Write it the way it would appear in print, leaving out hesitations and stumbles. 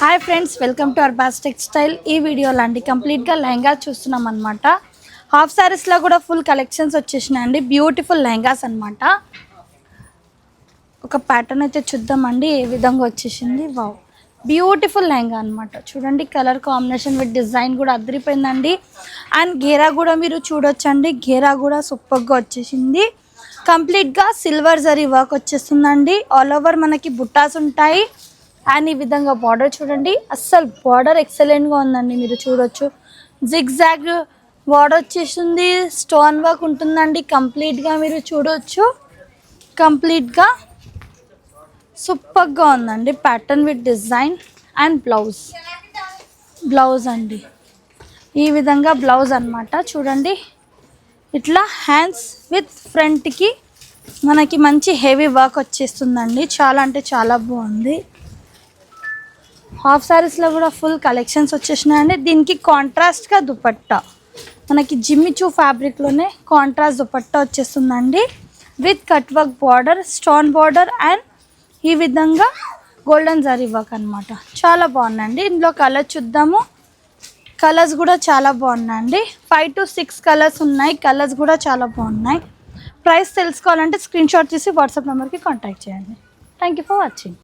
Hi friends, welcome to Arbaz textile. ఈ వీడియోలో అండి కంప్లీట్గా లెహంగా చూస్తున్నాం అనమాట. హాఫ్ శారీస్లో కూడా ఫుల్ కలెక్షన్స్ వచ్చేసినాయండి. బ్యూటిఫుల్ లెహంగాస్ అనమాట. ఒక ప్యాటర్న్ అయితే చూద్దామండి ఏ విధంగా వచ్చేసింది. వావ్, బ్యూటిఫుల్ లెహంగా అనమాట. చూడండి, కలర్ కాంబినేషన్ విత్ డిజైన్ కూడా అదిరిపోయిందండి. అండ్ గేరా కూడా మీరు చూడొచ్చండి. గేరా కూడా సూపర్గా వచ్చేసింది. కంప్లీట్గా సిల్వర్ జరీ వర్క్ వచ్చేస్తుందండి. ఆల్ ఓవర్ మనకి బుట్టాస్ ఉంటాయి. అండ్ ఈ విధంగా బార్డర్ చూడండి, అస్సలు బార్డర్ ఎక్సలెంట్గా ఉందండి. మీరు చూడొచ్చు, జిగ్ జాగ్ బార్డర్ వచ్చేసింది. స్టోన్ వర్క్ ఉంటుందండి. కంప్లీట్గా మీరు చూడొచ్చు, కంప్లీట్గా సూపర్గా ఉందండి. Pattern with design and blouse అండి. ఈ విధంగా బ్లౌజ్ అనమాట. చూడండి, ఇట్లా హ్యాండ్స్ విత్ ఫ్రంట్కి మనకి మంచి హెవీ వర్క్ వచ్చేస్తుందండి. చాలా అంటే చాలా బాగుంది. హాఫ్ శారీస్లో కూడా ఫుల్ కలెక్షన్స్ వచ్చేసినాయండి. దీనికి కాంట్రాస్ట్గా దుపట్టా, మనకి జిమ్మిచూ ఫ్యాబ్రిక్లోనే కాంట్రాస్ట్ దుపట్టా వచ్చేస్తుందండి. With cut work border, stone border and ఈ విధంగా గోల్డెన్ జరీ వర్క్ అనమాట. చాలా బాగుందండి. ఇందులో కలర్ చూద్దాము. కలర్స్ కూడా చాలా బాగున్నాయండి. 5 to 6 కలర్స్ ఉన్నాయి. కలర్స్ కూడా చాలా బాగున్నాయి. ప్రైస్ తెలుసుకోవాలంటే స్క్రీన్ షాట్ తీసి వాట్సాప్ నెంబర్కి కాంటాక్ట్ చేయండి. Thank you for watching.